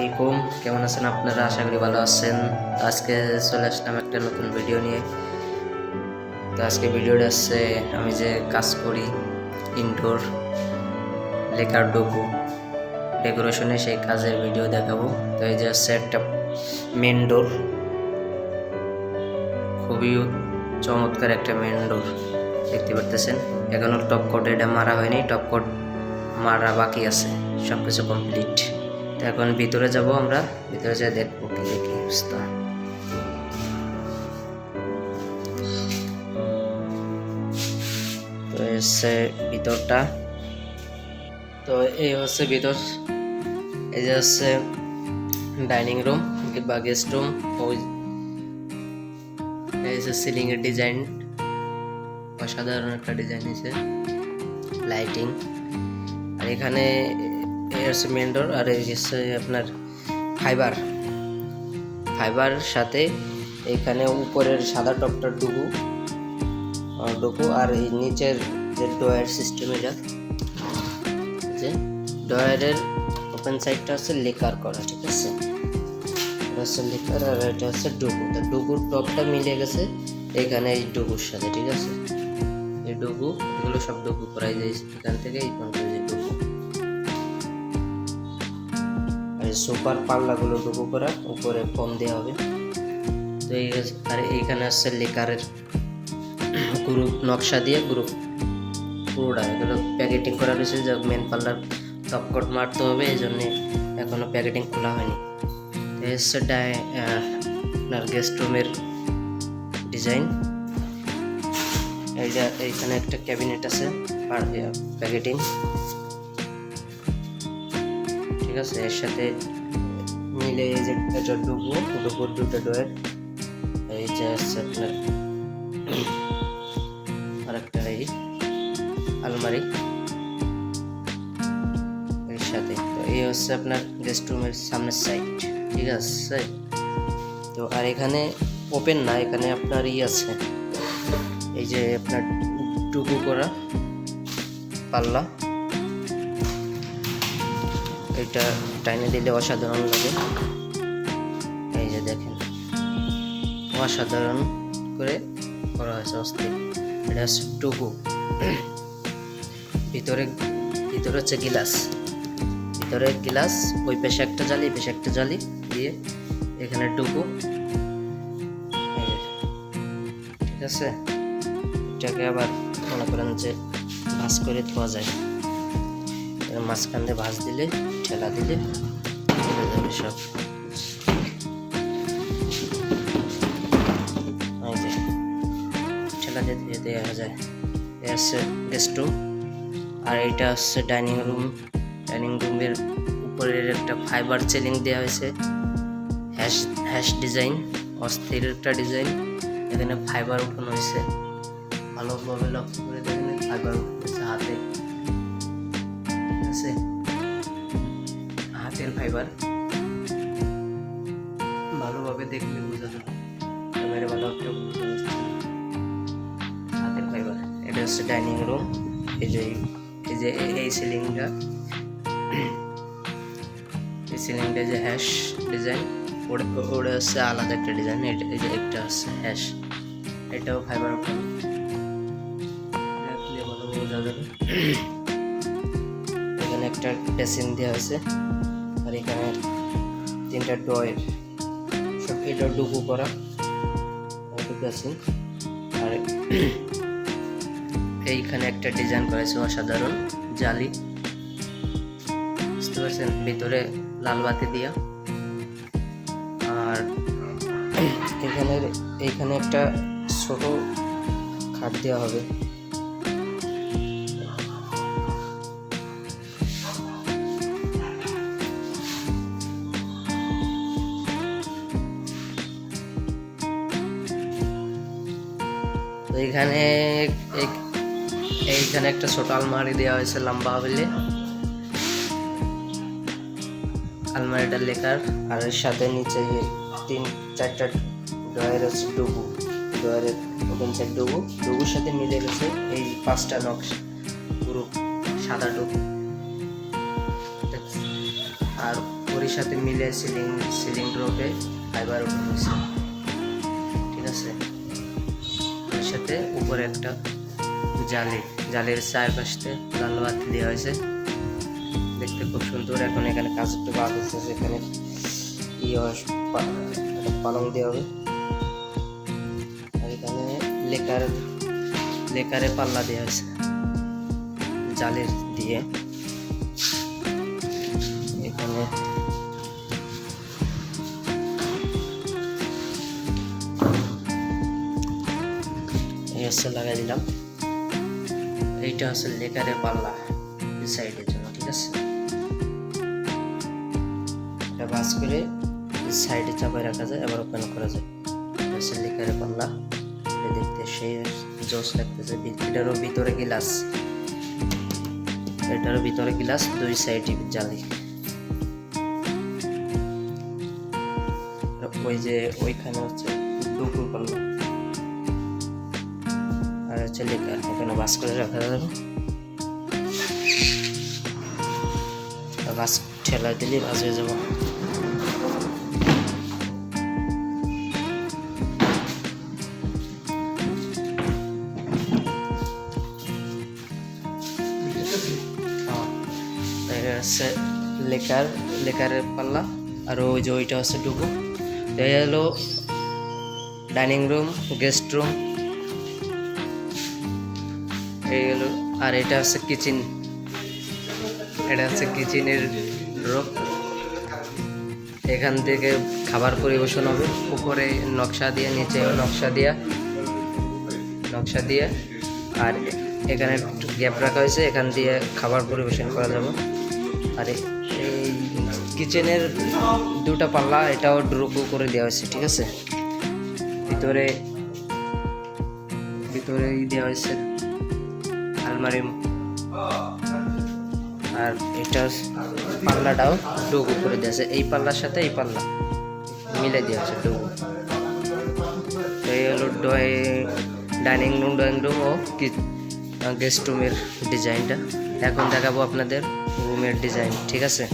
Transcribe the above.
আলাইকুম, কেমন আছেন আপনারা? আশা করি ভালো আছেন। তো আজকে চলে আসলাম একটা নতুন ভিডিও নিয়ে। তো আজকে ভিডিওটা হচ্ছে আমি যে কাজ করি ইনডোর লেকার ডোকো ডেকোরেশনে, সেই কাজের ভিডিও দেখাবো। তো এই যে হচ্ছে একটা মেন ডোর, খুবই চমৎকার একটা মেন ডোর দেখতে পারতেছেন। এখনো টপ কোট এটা মারা হয়নি, টপ কোট মারা বাকি আছে, সব কিছু কমপ্লিট। তো এখন ভিতরে যাব, আমরা ভিতরে যাই দেখবো কি অবস্থা। তো হচ্ছে ভিতরটা, তো এই হচ্ছে ভিতর। এই যে হচ্ছে ডাইনিং রুম বা গেস্ট রুম। ওই এই যে সিলিং এর ডিজাইন, অসাধারণ একটা ডিজাইন হয়েছে, লাইটিং। আর এখানে এই হচ্ছে মেন ডোর, আর এই হচ্ছে আপনার ফাইবার সাথে এখানে উপরের সাদা টপটা ডুবু আর এই নিচের যে ডয়ার সিস্টেম, এটা যে ডয়ারের ওপেন সাইডটা হচ্ছে লেকার করা, ঠিক আছে। এটা হচ্ছে লেকার আর এটা হচ্ছে ডুবু। তো ডুবুর টপটা মিলে গেছে এখানে এই ডুবুর সাথে, ঠিক আছে। এই ডুবু, এগুলো সব ডুবু করাই যায় এখান থেকে এই পর্যন্ত, যে ডুবু আর সুপার পাল্লাগুলো ডুবু করা, উপরে ফোম দেওয়া হবে। তো এই আর এইখানে আসছে লেকারের গ্রুপ নকশা দিয়ে, গ্রুপ পুরোটা এগুলো প্যাকেটিং করা রয়েছে। যে মেন পাল্লার টপ কোট মারতে হবে, এই জন্যে এখনো প্যাকেটিং খোলা হয়নি। তো হচ্ছে আপনার গেস্ট রুমের ডিজাইন। এইখানে একটা ক্যাবিনেট আছে আর প্যাকেটিং, ঠিক আছে। এর সাথে মিলে এই যে এটা ডুবুর দুটো ডোর। এই যে হচ্ছে আপনার আর একটা এই আলমারি এর সাথে। তো এই হচ্ছে আপনার গেস্ট রুমের সামনের সাইড, ঠিক আছে। তো আর এখানে ওপেন না, এখানে আপনার আছে এই যে আপনার ডুবু করা পাল্লা, এটা টাইনে দিলে অসাধারণ লাগে। এই যে দেখেন, অসাধারণ করে করা হয়েছে, অস্থির। এটা হচ্ছে ডুবু। ভিতরে হচ্ছে ভিতরে গ্লাস, ওই পাশে একটা জালি, এই পাশে একটা জালি দিয়ে এখানে ডুবু, ঠিক আছে। এটাকে আবার মনে করেন যে ভাঁজ করে ধোয়া যায়, মাঝখান দিয়ে ভাঁজ দিলে, ঠেলা দিলে চলে যাবে সব। ঠেলা দিয়ে ধুয়ে দেওয়া যায়। এ হচ্ছে গেস্ট রুম, আর এইটা হচ্ছে ডাইনিং রুমের উপরের একটা ফাইবার সিলিং দেওয়া হয়েছে, হ্যাশ ডিজাইন, অস্থির একটা ডিজাইন। এখানে ফাইবার উঠানো হয়েছে, ভালোভাবে লক্ষ্য করে দেখেন, ফাইবার উঠেছে হাতে, ঠিক আছে, হাতের ফাইবার। ভালোভাবে দেখলে বোঝা যাবে, ক্যামেরা ভালো একটা বোঝা যাচ্ছে, হাতের ফাইবার। এটা হচ্ছে ডাইনিং রুম। এই যে এই সিলিংটা যে হ্যাশ ডিজাইন, ওটা হচ্ছে আলাদা একটা ডিজাইন। এই যে একটা হচ্ছে হ্যাশ, এটাও ফাইবার উঠানো, দেখলে ভালো বোঝা যাবে। এখানে একটা বেসিন দেওয়া হয়েছে, আর এখানে 3টা ড্রয়ার, সব এটা ডুবু করা বেসিন। আর এইখানে একটা ডিজাইন করেছে অসাধারণ, জালি, বুঝতে পারছেন, ভিতরে লাল বাতি দিয়া। আর এইখানে একটা ছোট খাট দেওয়া হবে। তো এইখানে একটা ছোট আলমারি দেওয়া হয়েছে লম্বা হইলে, আলমারিটা লেকার। আর এর সাথে নিচে 3-4টা ড্রয়ার আছে, ড্রয়ারের ওপেন সাইড ডুবুর সাথে মিলে গেছে এই 5টা নকশা গ্রুপ, সাদা ডুবু। আর ওর সাথে মিলে সিলিং ড্রপে ফাইবার উঠেছে, ঠিক আছে। ওর সাথে উপরে একটা জালির চারপাশে লাল বাতি দেওয়া হয়েছে, দেখতে খুব সুন্দর। এখন এখানে কাজ একটু বাদ হচ্ছে, এখানে পালং দেওয়া হবে। আর এখানে লেকারে পাল্লা দেওয়া হয়েছে জালের দিয়ে। এখানে লাগাই দিলাম। এইটা হচ্ছে লেকারে পাল্লা সাইডের জন্য, ঠিক আছে। এটা বাস করে সাইডে চাপায় রাখা যায়, আবার ওপেন করা যায়। লেকারে পাল্লা দেখতে সেই জোস লাগতেছে। এটারও ভিতরে গ্লাস, দুই সাইডে জালি। ওই যে ওইখানে হচ্ছে ডুকুর পাল্লা, আর হচ্ছে লেকার। এখানে বাস করে রাখা যাবে, বাস ঠেলা দিলে বাস হয়ে যাবো। হচ্ছে লেকারের পাল্লা, আর ওই যে ওইটা হচ্ছে ডুবু। এই হলো ডাইনিং রুম, গেস্ট রুম, এই হলো। আর এটা হচ্ছে কিচেন, এটা হচ্ছে কিচেনের ড্রপ। এখান থেকে খাবার পরিবেশন হবে। উপরে নকশা দিয়ে, নিচে নকশা দিয়ে, আর এখানে একটু গ্যাপ রাখা হয়েছে, এখান দিয়ে খাবার পরিবেশন করা যাবে। আর এই কিচেনের দুটা পাল্লা, এটাও ড্রপ করে দেওয়া হয়েছে, ঠিক আছে। ভিতরে দেওয়া হয়েছে আলমারি। আর এটা পাল্লাটাও ডুব করে দেওয়া আছে, এই পাল্লার সাথে এই পাল্লা মিলে দেওয়া আছে ডুব। এই হলো ডাইনিং রুম ও গেস্ট রুমের ডিজাইনটা। এখন দেখাবো আপনাদের রুমের ডিজাইন, ঠিক আছে।